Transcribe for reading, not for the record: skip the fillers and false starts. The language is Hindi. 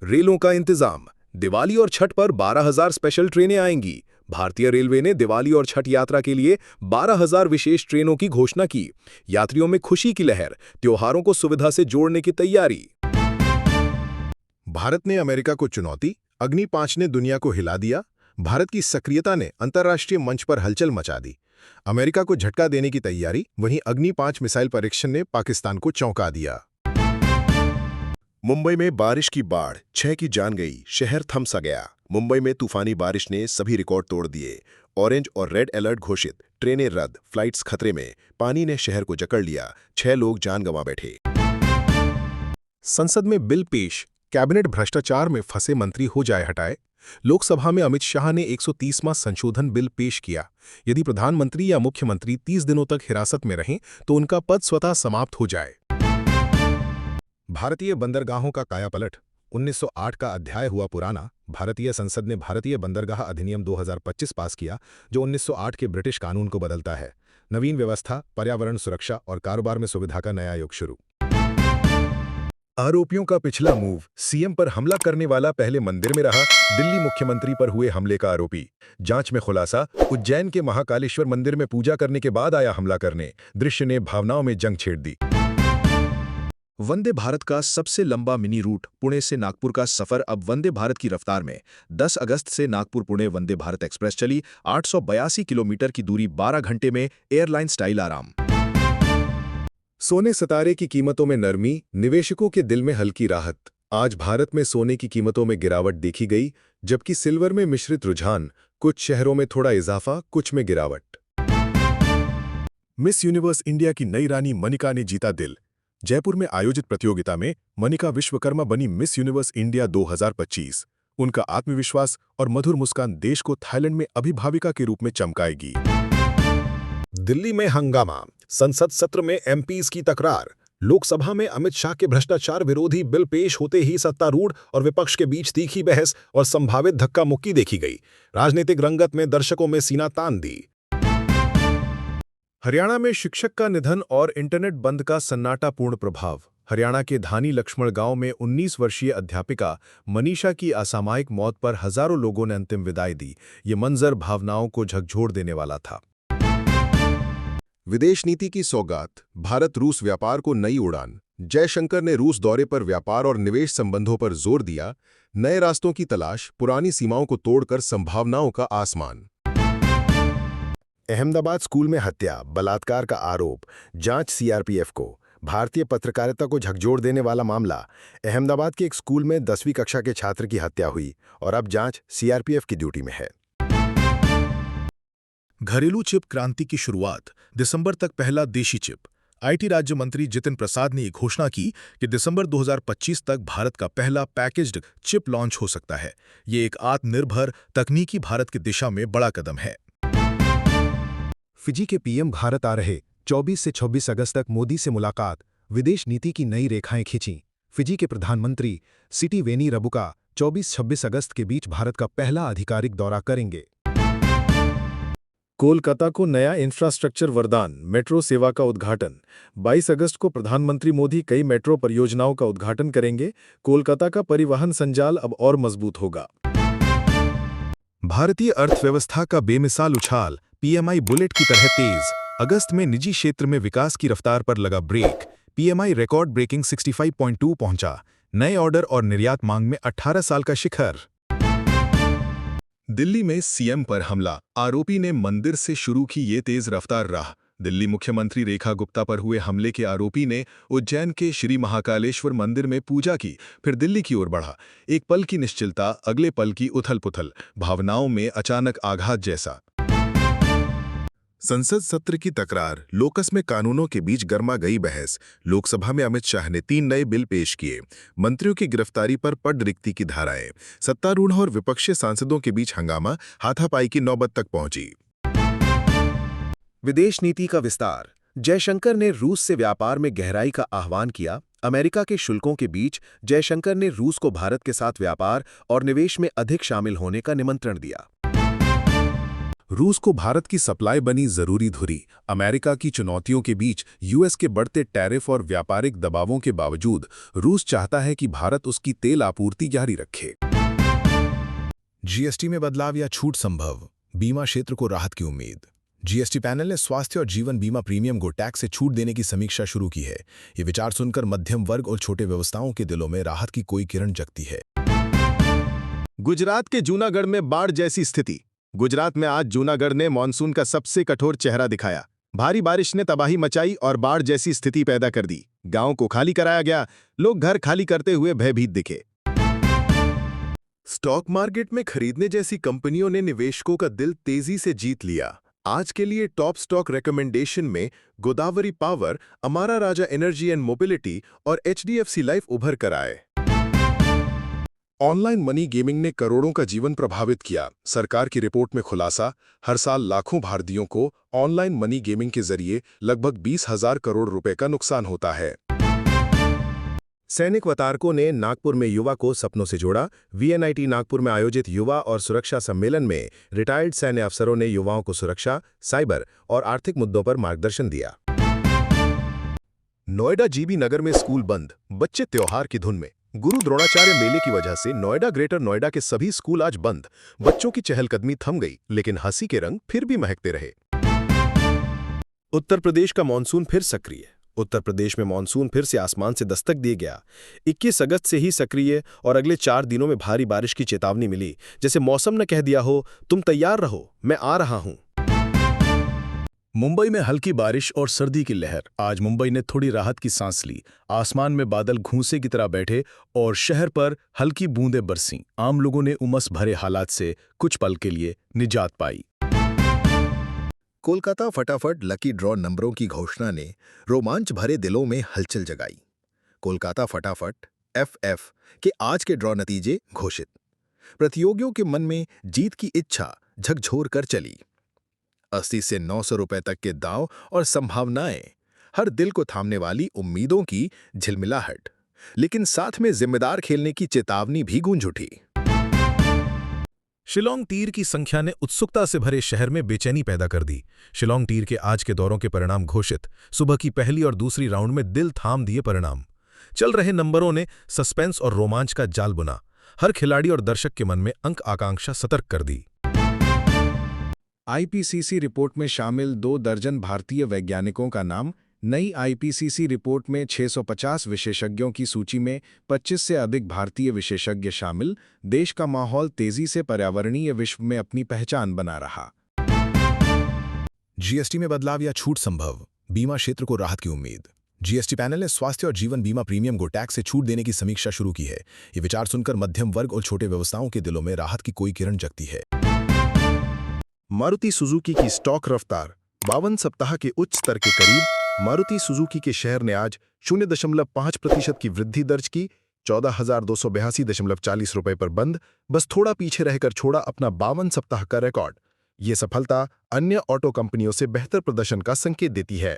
रेलों का इंतजाम। दिवाली और छठ पर 12,000 स्पेशल ट्रेनें आएंगी। भारतीय रेलवे ने दिवाली और छठ यात्रा के लिए 12,000 विशेष ट्रेनों की घोषणा की। यात्रियों में खुशी की लहर, त्योहारों को सुविधा से जोड़ने की तैयारी। भारत ने अमेरिका को चुनौती, अग्नि 5 ने दुनिया को हिला दिया। भारत की सक्रियता ने अंतर्राष्ट्रीय मंच पर हलचल मचा दी। अमेरिका को झटका देने की तैयारी, वहीं अग्नि 5 मिसाइल परीक्षण ने पाकिस्तान को चौंका दिया। मुंबई में बारिश की बाढ़, 6 की जान गई, शहर थम सा गया। मुंबई में तूफानी बारिश ने सभी रिकॉर्ड तोड़ दिए। ऑरेंज और रेड अलर्ट घोषित, ट्रेनें रद्द, फ्लाइट्स खतरे में। पानी ने शहर को जकड़ लिया, 6 लोग जान गंवा बैठे। संसद में बिल पेश, कैबिनेट भ्रष्टाचार में फंसे मंत्री हो जाए हटाए। लोकसभा में अमित शाह ने 130वां संशोधन बिल पेश किया। यदि प्रधानमंत्री या मुख्यमंत्री 30 दिनों तक हिरासत में रहें तो उनका पद स्वतः समाप्त हो जाए। भारतीय बंदरगाहों का कायापलट, 1908 का अध्याय हुआ पुराना। भारतीय संसद ने भारतीय बंदरगाह अधिनियम 2025 पास किया, जो 1908 के ब्रिटिश कानून को बदलता है। नवीन व्यवस्था, पर्यावरण सुरक्षा और कारोबार में सुविधा का नया युग शुरू। आरोपियों का पिछला मूव, सीएम पर हमला करने वाला पहले मंदिर में रहा, दिल्ली मुख्यमंत्री पर हुए हमले का आरोपी। जांच में खुलासा, उज्जैन के महाकालेश्वर मंदिर में पूजा करने के बाद आया हमला करने। दृश्य ने भावनाओं में जंग छेड़ दी। वंदे भारत का सबसे लंबा मिनी रूट, पुणे से नागपुर का सफर अब वंदे भारत की रफ्तार में। 10 अगस्त से नागपुर पुणे वंदे भारत एक्सप्रेस चली। 882 किलोमीटर की दूरी 12 घंटे में, एयरलाइन स्टाइल आराम। सोने सितारे की कीमतों में नरमी, निवेशकों के दिल में हल्की राहत। आज भारत में सोने की कीमतों में गिरावट देखी गई, जबकि सिल्वर में मिश्रित रुझान। कुछ शहरों में थोड़ा इजाफा, कुछ में गिरावट। मिस यूनिवर्स इंडिया की नई रानी मनिका ने जीता दिल। जयपुर में आयोजित प्रतियोगिता में मनिका विश्वकर्मा बनी मिस यूनिवर्स इंडिया 2025। उनका आत्मविश्वास और मधुर मुस्कान देश को थाईलैंड में अभिभाविका के रूप में चमकाएगी। दिल्ली में हंगामा, संसद सत्र में एमपीज की तकरार। लोकसभा में अमित शाह के भ्रष्टाचार विरोधी बिल पेश होते ही सत्तारूढ़ और विपक्ष के बीच तीखी बहस और संभावित धक्का मुक्की देखी गई। राजनीतिक रंगत में दर्शकों में सीना तान दी। हरियाणा में शिक्षक का निधन और इंटरनेट बंद का सन्नाटापूर्ण प्रभाव। हरियाणा के धानी लक्ष्मण गांव में 19 वर्षीय अध्यापिका मनीषा की असामयिक मौत पर हजारों लोगों ने अंतिम विदाई दी। ये मंजर भावनाओं को झकझोर देने वाला था। विदेश नीति की सौगात, भारत रूस व्यापार को नई उड़ान। जयशंकर ने रूस दौरे पर व्यापार और निवेश संबंधों पर जोर दिया। नए रास्तों की तलाश, पुरानी सीमाओं को तोड़कर संभावनाओं का आसमान। अहमदाबाद स्कूल में हत्या, बलात्कार का आरोप, जांच सीआरपीएफ को। भारतीय पत्रकारिता को झकझोर देने वाला मामला। अहमदाबाद के एक स्कूल में 10वीं कक्षा के छात्र की हत्या हुई और अब जांच सीआरपीएफ की ड्यूटी में है। घरेलू चिप क्रांति की शुरुआत, दिसंबर तक पहला देशी चिप। आईटी राज्य मंत्री जितिन प्रसाद ने घोषणा की कि दिसंबर 2025 तक भारत का पहला पैकेज्ड चिप लॉन्च हो सकता है। ये एक आत्मनिर्भर तकनीकी भारत की दिशा में बड़ा कदम है। फिजी के पीएम भारत आ रहे, 24 से 26 अगस्त तक मोदी से मुलाकात, विदेश नीति की नई रेखाएं खींची। फिजी के प्रधानमंत्री सिटिवेनी रबुका 24-26 अगस्त के बीच भारत का पहला आधिकारिक दौरा करेंगे। कोलकाता को नया इंफ्रास्ट्रक्चर वरदान, मेट्रो सेवा का उद्घाटन। 22 अगस्त को प्रधानमंत्री मोदी कई मेट्रो परियोजनाओं का उद्घाटन करेंगे। कोलकाता का परिवहन संजाल अब और मजबूत होगा। भारतीय अर्थव्यवस्था का बेमिसाल उछाल, पीएमआई बुलेट की तरह तेज। अगस्त में निजी क्षेत्र में विकास की रफ्तार पर लगा ब्रेक। पीएमआई रिकॉर्ड ब्रेकिंग 65.2 पहुंचा। नए ऑर्डर और निर्यात मांग में 18 साल का शिखर। दिल्ली में सीएम पर हमला, आरोपी ने मंदिर से शुरू की ये तेज रफ्तार राह। दिल्ली मुख्यमंत्री रेखा गुप्ता पर हुए हमले के आरोपी ने उज्जैन के श्री महाकालेश्वर मंदिर में पूजा की, फिर दिल्ली की ओर बढ़ा। एक पल की निश्चिलता, अगले पल की उथल-पुथल, भावनाओं में अचानक आघात जैसा। संसद सत्र की तकरार, लोकस में कानूनों के बीच गर्मा गई बहस। लोकसभा में अमित शाह ने 3 नए बिल पेश किए। मंत्रियों की गिरफ्तारी पर पड़ रिक्ति की धाराएं। सत्तारूढ़ और विपक्षी सांसदों के बीच हंगामा हाथापाई की नौबत तक पहुंची। विदेश नीति का विस्तार, जयशंकर ने रूस से व्यापार में गहराई का आह्वान किया। अमेरिका के शुल्कों के बीच जयशंकर ने रूस को भारत के साथ व्यापार और निवेश में अधिक शामिल होने का निमंत्रण दिया। रूस को भारत की सप्लाई बनी जरूरी धुरी। अमेरिका की चुनौतियों के बीच यूएस के बढ़ते टैरिफ और व्यापारिक दबावों के बावजूद रूस चाहता है कि भारत उसकी तेल आपूर्ति जारी रखे। जीएसटी में बदलाव या छूट संभव, बीमा क्षेत्र को राहत की उम्मीद। जीएसटी पैनल ने स्वास्थ्य और जीवन बीमा प्रीमियम को टैक्स से छूट देने की समीक्षा शुरू की है। ये विचार सुनकर मध्यम वर्ग और छोटे व्यवसायों के दिलों में राहत की कोई किरण जगती है। गुजरात के जूनागढ़ में बाढ़ जैसी स्थिति। गुजरात में आज जूनागढ़ ने मानसून का सबसे कठोर चेहरा दिखाया। भारी बारिश ने तबाही मचाई और बाढ़ जैसी स्थिति पैदा कर दी। गांव को खाली कराया गया, लोग घर खाली करते हुए भयभीत दिखे। स्टॉक मार्केट में खरीदने जैसी कंपनियों ने निवेशकों का दिल तेजी से जीत लिया। आज के लिए टॉप स्टॉक रिकमेंडेशन में Godavari power, Amara Raja energy and mobility और एचडीएफसी लाइफ उभर कर आए। ऑनलाइन मनी गेमिंग ने करोड़ों का जीवन प्रभावित किया। सरकार की रिपोर्ट में खुलासा, हर साल लाखों भारतीयों को ऑनलाइन मनी गेमिंग के जरिए लगभग 20,000 करोड़ रुपए का नुकसान होता है। सैनिक वतारकों ने नागपुर में युवा को सपनों से जोड़ा। वीएनआईटी नागपुर में आयोजित युवा और सुरक्षा सम्मेलन में रिटायर्ड सैन्य अफसरों ने युवाओं को सुरक्षा, साइबर और आर्थिक मुद्दों पर मार्गदर्शन दिया। नोएडा जीबी नगर में स्कूल बंद, बच्चे त्योहार की धुन में। गुरु द्रोणाचार्य मेले की वजह से नोएडा ग्रेटर नोएडा के सभी स्कूल आज बंद। बच्चों की चहलकदमी थम गई, लेकिन हंसी के रंग फिर भी महकते रहे। उत्तर प्रदेश का मानसून फिर सक्रिय। उत्तर प्रदेश में मानसून फिर से आसमान से दस्तक दिए गया। 21 अगस्त से ही सक्रिय और अगले 4 दिनों में भारी बारिश की चेतावनी मिली। जैसे मौसम ने कह दिया हो, तुम तैयार रहो, मैं आ रहा हूं। मुंबई में हल्की बारिश और सर्दी की लहर। आज मुंबई ने थोड़ी राहत की सांस ली। आसमान में बादल घूंसे की तरह बैठे और शहर पर हल्की बूंदें बरसीं। आम लोगों ने उमस भरे हालात से कुछ पल के लिए निजात पाई। कोलकाता फटाफट लकी ड्रॉ नंबरों की घोषणा ने रोमांच भरे दिलों में हलचल जगाई। कोलकाता फटाफट FF के आज के ड्रॉ नतीजे घोषित। प्रतियोगियों के मन में जीत की इच्छा झकझोर कर चली। 80 से 900 रुपए तक के दांव और संभावनाएं, हर दिल को थामने वाली उम्मीदों की झिलमिलाहट, लेकिन साथ में जिम्मेदार खेलने की चेतावनी भी गूंज उठी। शिलोंग तीर की संख्या ने उत्सुकता से भरे शहर में बेचैनी पैदा कर दी। शिलोंग तीर के आज के दौरों के परिणाम घोषित। सुबह की पहली और दूसरी राउंड में दिल थाम दिए परिणाम। चल रहे नंबरों ने सस्पेंस और रोमांच का जाल बुना। हर खिलाड़ी और दर्शक के मन में अंक आकांक्षा सतर्क कर दी। आईपीसीसी रिपोर्ट में शामिल 2 दर्जन भारतीय वैज्ञानिकों का नाम। नई आईपीसीसी रिपोर्ट में 650 विशेषज्ञों की सूची में 25 से अधिक भारतीय विशेषज्ञ शामिल। देश का माहौल तेजी से पर्यावरणीय विश्व में अपनी पहचान बना रहा। जीएसटी में बदलाव या छूट संभव, बीमा क्षेत्र को राहत की उम्मीद। जीएसटी पैनल ने स्वास्थ्य और जीवन बीमा प्रीमियम को टैक्स से छूट देने की समीक्षा शुरू की है। ये विचार सुनकर मध्यम वर्ग और छोटे व्यवसायों के दिलों में राहत की कोई किरण जगती है। मारुति सुजुकी की स्टॉक रफ्तार 52 सप्ताह के उच्च स्तर के करीब। मारुति सुजुकी के शेयर ने आज 0.5% की वृद्धि दर्ज की। 14,282.40 रुपए पर बंद। बस थोड़ा पीछे रहकर छोड़ा अपना 52 सप्ताह का रिकॉर्ड। ये सफलता अन्य ऑटो कंपनियों से बेहतर प्रदर्शन का संकेत देती है।